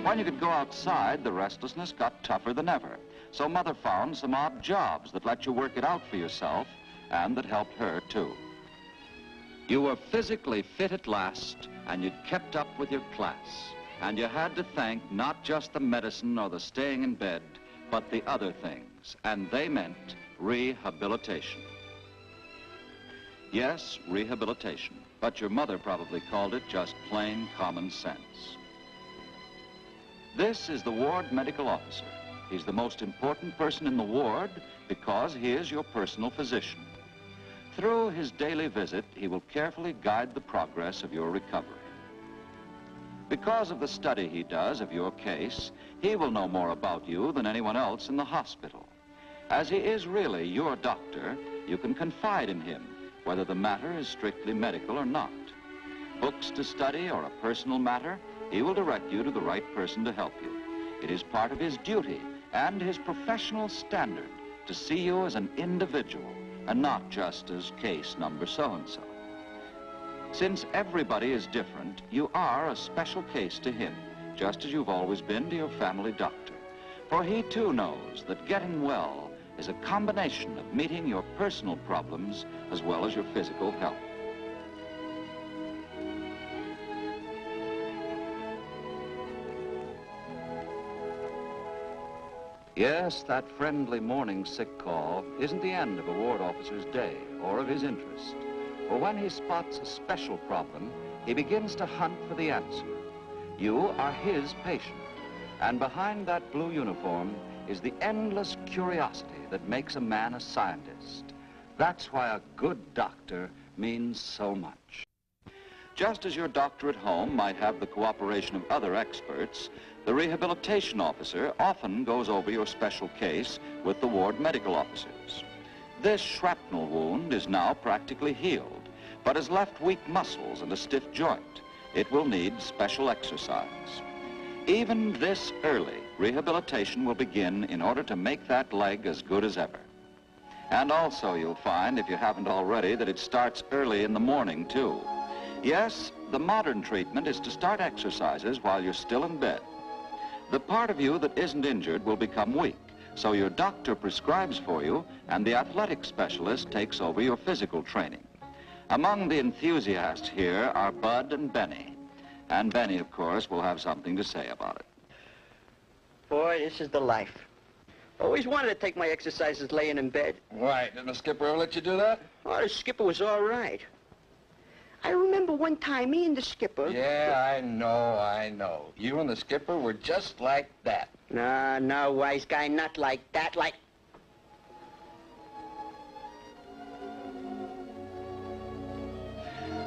When you could go outside, the restlessness got tougher than ever. So Mother found some odd jobs that let you work it out for yourself and that helped her, too. You were physically fit at last, and you'd kept up with your class. And you had to thank not just the medicine or the staying in bed, but the other things, and they meant rehabilitation. Yes, rehabilitation, but your mother probably called it just plain common sense. This is the ward medical officer. He's the most important person in the ward because he is your personal physician. Through his daily visit, he will carefully guide the progress of your recovery. Because of the study he does of your case, he will know more about you than anyone else in the hospital. As he is really your doctor, you can confide in him, whether the matter is strictly medical or not. Books to study or a personal matter, he will direct you to the right person to help you. It is part of his duty and his professional standard to see you as an individual and not just as case number so-and-so. Since everybody is different, you are a special case to him, just as you've always been to your family doctor. For he too knows that getting well is a combination of meeting your personal problems as well as your physical health. Yes, that friendly morning sick call isn't the end of a ward officer's day or of his interest. For when he spots a special problem, he begins to hunt for the answer. You are his patient, and behind that blue uniform is the endless curiosity that makes a man a scientist. That's why a good doctor means so much. Just as your doctor at home might have the cooperation of other experts, the rehabilitation officer often goes over your special case with the ward medical officers. This shrapnel wound is now practically healed, but has left weak muscles and a stiff joint. It will need special exercise. Even this early, rehabilitation will begin in order to make that leg as good as ever. And also you'll find, if you haven't already, that it starts early in the morning, too. Yes, the modern treatment is to start exercises while you're still in bed. The part of you that isn't injured will become weak, so your doctor prescribes for you, and the athletic specialist takes over your physical training. Among the enthusiasts here are Bud and Benny. And Benny, of course, will have something to say about it. Boy, this is the life. Always wanted to take my exercises laying in bed. Why, didn't the skipper ever let you do that? Oh, the skipper was all right. I remember one time me and the skipper... Yeah, I know. You and the skipper were just like that. No, wise guy, not like that, like...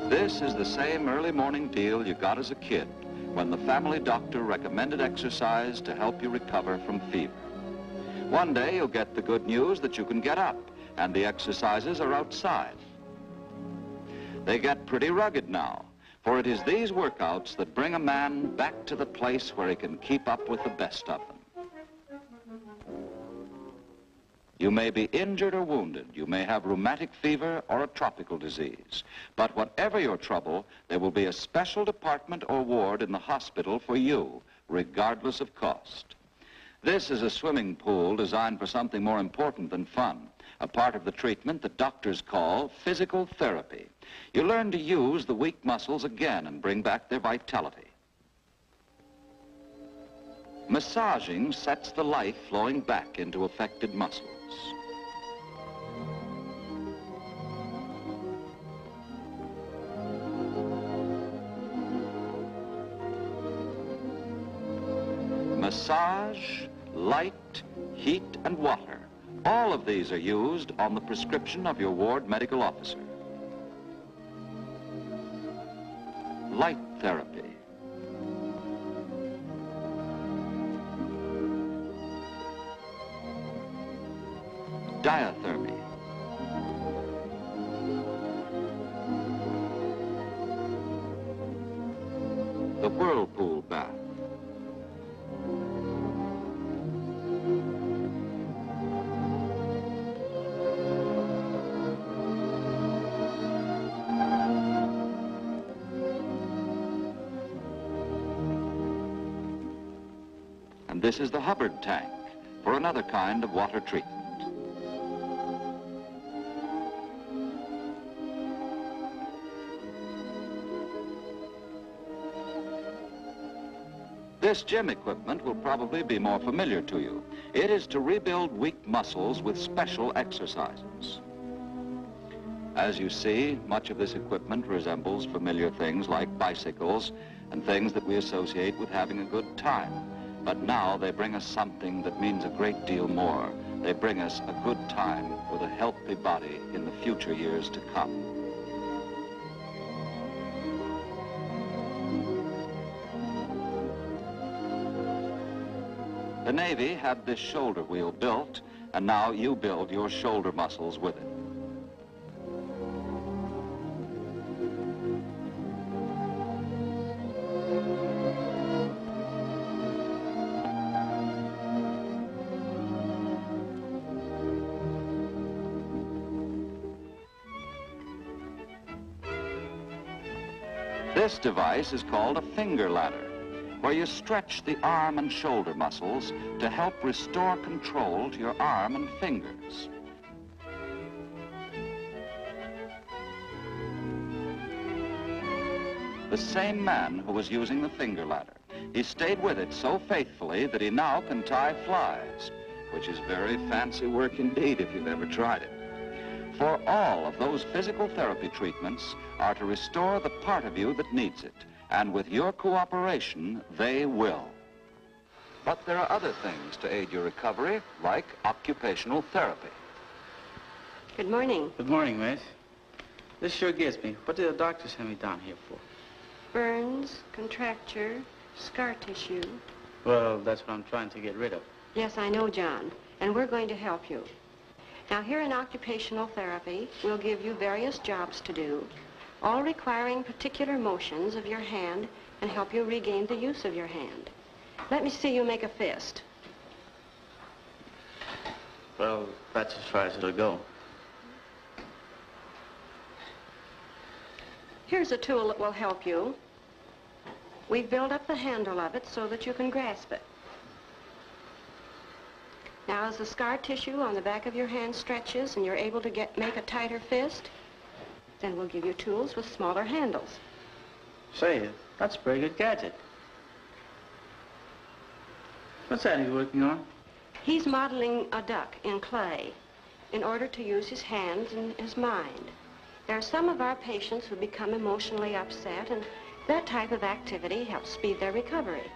This is the same early morning deal you got as a kid when the family doctor recommended exercise to help you recover from fever. One day you'll get the good news that you can get up and the exercises are outside. They get pretty rugged now, for it is these workouts that bring a man back to the place where he can keep up with the best of them. You may be injured or wounded. You may have rheumatic fever or a tropical disease. But whatever your trouble, there will be a special department or ward in the hospital for you, regardless of cost. This is a swimming pool designed for something more important than fun, a part of the treatment that doctors call physical therapy. You learn to use the weak muscles again and bring back their vitality. Massaging sets the life flowing back into affected muscles. Massage, light, heat, and water. All of these are used on the prescription of your ward medical officer. Light therapy. Diathermy. The whirlpool bath. this is the Hubbard tank for another kind of water treatment. This gym equipment will probably be more familiar to you. It is to rebuild weak muscles with special exercises. As you see, much of this equipment resembles familiar things like bicycles and things that we associate with having a good time. But now they bring us something that means a great deal more. They bring us a good time with a healthy body in the future years to come. The Navy had this shoulder wheel built, and now you build your shoulder muscles with it. This device is called a finger ladder, where you stretch the arm and shoulder muscles to help restore control to your arm and fingers. The same man who was using the finger ladder, he stayed with it so faithfully that he now can tie flies, which is very fancy work indeed if you've ever tried it. For all of those physical therapy treatments are to restore the part of you that needs it. And with your cooperation, they will. But there are other things to aid your recovery, like occupational therapy. Good morning. Good morning, miss. This sure gets me. What did the doctor send me down here for? Burns, contracture, scar tissue. Well, that's what I'm trying to get rid of. Yes, I know, John, and we're going to help you. Now, here in occupational therapy, we'll give you various jobs to do, all requiring particular motions of your hand and help you regain the use of your hand. Let me see you make a fist. Well, that's as far as it'll go. Here's a tool that will help you. We've built up the handle of it so that you can grasp it. Now, as the scar tissue on the back of your hand stretches and you're able to make a tighter fist, then we'll give you tools with smaller handles. Say, that's a pretty good gadget. What's that he's working on? He's modeling a duck in clay in order to use his hands and his mind. There are some of our patients who become emotionally upset, and that type of activity helps speed their recovery.